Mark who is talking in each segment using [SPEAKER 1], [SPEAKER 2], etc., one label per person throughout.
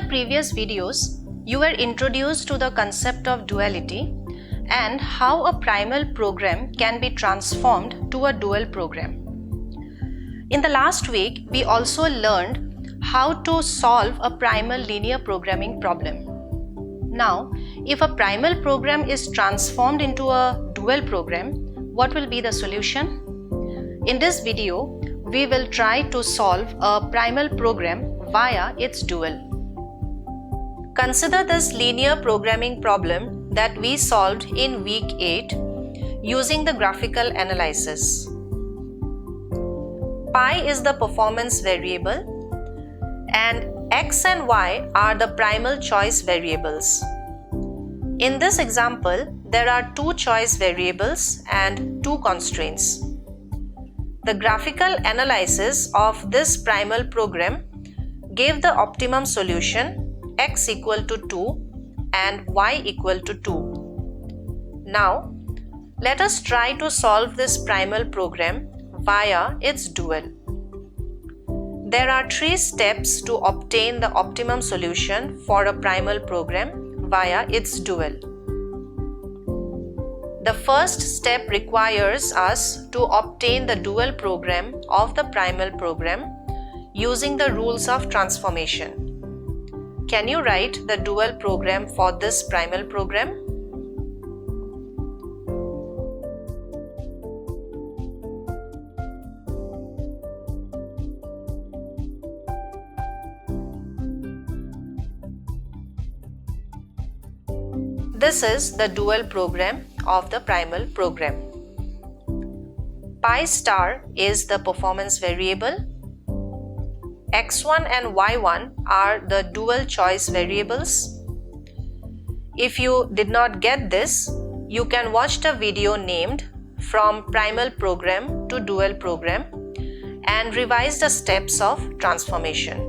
[SPEAKER 1] previous videos, you were introduced to the concept of duality and how a primal program can be transformed to a dual program. In the last week, we also learned how to solve a primal linear programming problem. Now, if a primal program is transformed into a dual program, what will be the solution? In this video, we will try to solve a primal program via its dual. Consider this linear programming problem that we solved in week 8 using the graphical analysis. Pi is the performance variable and x and y are the primal choice variables. In this example, there are two choice variables and two constraints. The graphical analysis of this primal program gave the optimum solution x equal to 2 and y equal to 2. Now, let us try to solve this primal program via its dual. There are 3 steps to obtain the optimum solution for a primal program via its dual. The first step requires us to obtain the dual program of the primal program using the rules of transformation. Can you write the dual program for this primal program? This is the dual program of the primal program. Pi star is the performance variable. X1 and Y1 are the dual choice variables. If you did not get this, you can watch the video named From Primal Program to Dual Program and revise the steps of transformation.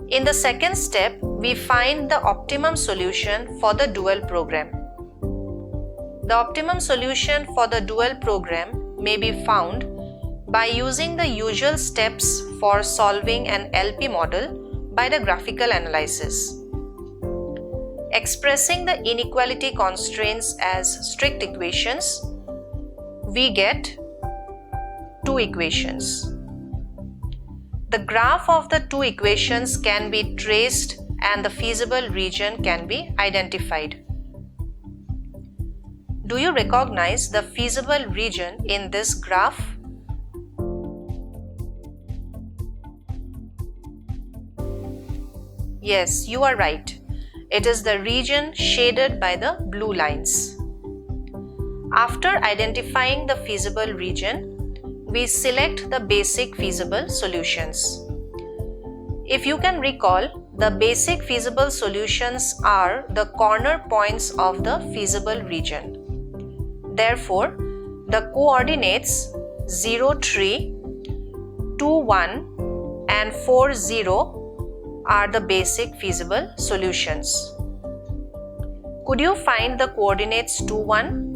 [SPEAKER 1] In the second step, we find the optimum solution for the dual program. The optimum solution for the dual program may be found by using the usual steps for solving an LP model by the graphical analysis. Expressing the inequality constraints as strict equations, we get two equations. The graph of the two equations can be traced and the feasible region can be identified. Do you recognize the feasible region in this graph? Yes, you are right. It is the region shaded by the blue lines. After identifying the feasible region, we select the basic feasible solutions. If you can recall, the basic feasible solutions are the corner points of the feasible region. Therefore, the coordinates 0, 3, 2, 1 and 4, 0 are the basic feasible solutions. Could you find the coordinates 2, 1?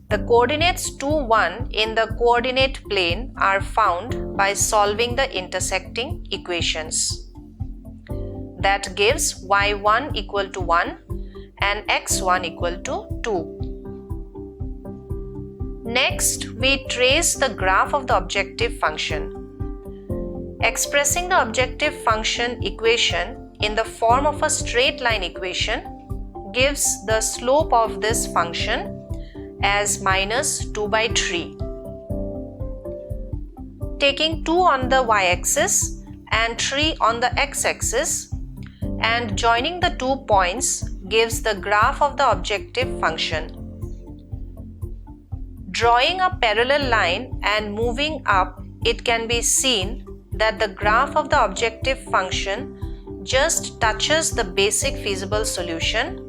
[SPEAKER 1] The coordinates 2, 1 in the coordinate plane are found by solving the intersecting equations. That gives y1 equal to 1 and x1 equal to 2. Next, we trace the graph of the objective function. Expressing the objective function equation in the form of a straight line equation gives the slope of this function as minus 2 by 3. Taking 2 on the y-axis and 3 on the x-axis and joining the 2 points gives the graph of the objective function. Drawing a parallel line and moving up, it can be seen that the graph of the objective function just touches the basic feasible solution.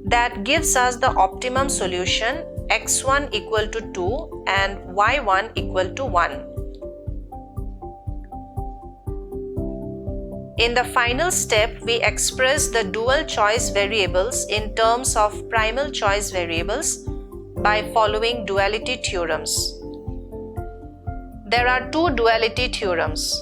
[SPEAKER 1] That gives us the optimum solution x1 equal to 2 and y1 equal to 1. In the final step, we express the dual choice variables in terms of primal choice variables by following duality theorems. There are two duality theorems.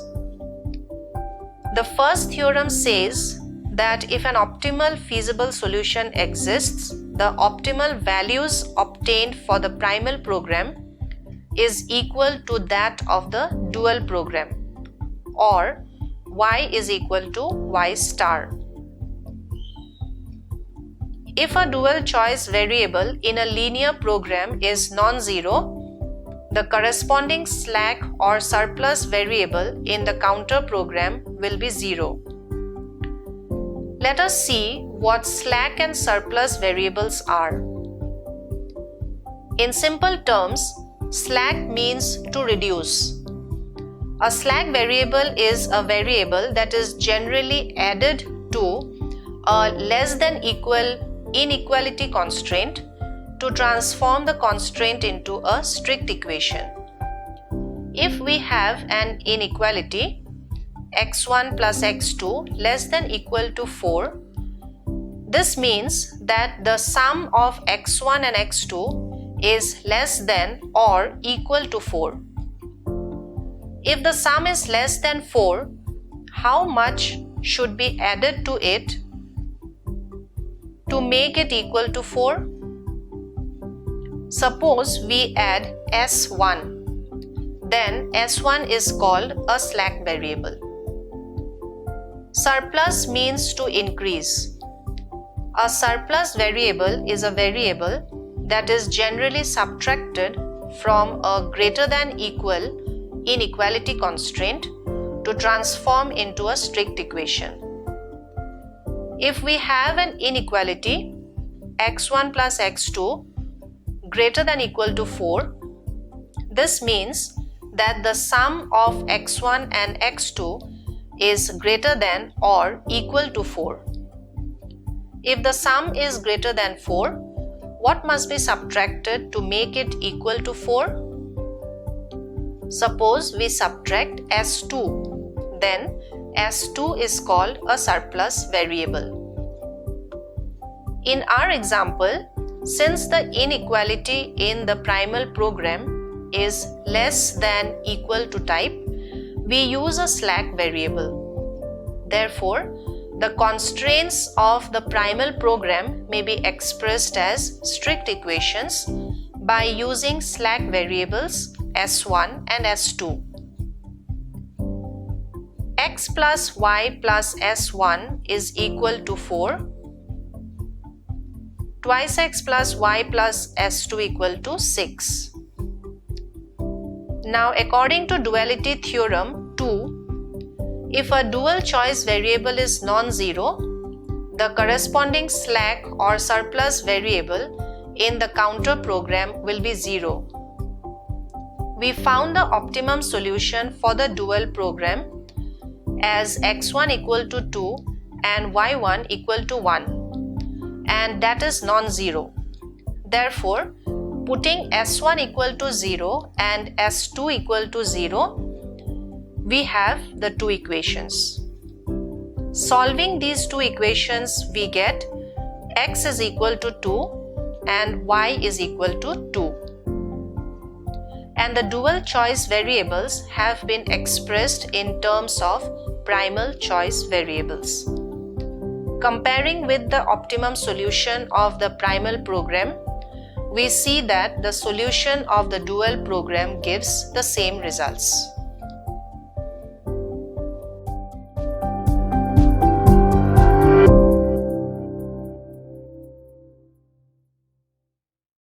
[SPEAKER 1] The first theorem says that if an optimal feasible solution exists, the optimal values obtained for the primal program is equal to that of the dual program, or y is equal to y star. If a dual choice variable in a linear program is non-zero, the corresponding slack or surplus variable in the counter program will be 0. Let us see what slack and surplus variables are. In simple terms, slack means to reduce. A slack variable is a variable that is generally added to a less than equal inequality constraint to transform the constraint into a strict equation. If we have an inequality x1 plus x2 less than equal to 4, this means that the sum of x1 and x2 is less than or equal to 4. If the sum is less than 4, how much should be added to it to make it equal to 4? Suppose we add S1, then S1 is called a slack variable. Surplus means to increase. A surplus variable is a variable that is generally subtracted from a greater than equal inequality constraint to transform into a strict equation. If we have an inequality x1 plus x2 greater than equal to 4, this means that the sum of x1 and x2 is greater than or equal to 4. If the sum is greater than 4, what must be subtracted to make it equal to 4? Suppose we subtract S2, then S2 is called a surplus variable. In our example, since the inequality in the primal program is less than equal to type, we use a slack variable. Therefore, the constraints of the primal program may be expressed as strict equations by using slack variables S1 and S2. X plus y plus S1 is equal to 4. Twice x plus y plus S2 equal to 6. Now, according to duality theorem 2, if a dual choice variable is non-zero, the corresponding slack or surplus variable in the counter program will be 0. We found the optimum solution for the dual program as x1 equal to 2 and y1 equal to 1, and that is non-zero. Therefore, putting S1 equal to 0 and S2 equal to 0, we have the two equations. Solving these two equations, we get x is equal to 2 and y is equal to 2. And the dual choice variables have been expressed in terms of primal choice variables. Comparing with the optimum solution of the primal program, we see that the solution of the dual program gives the same results.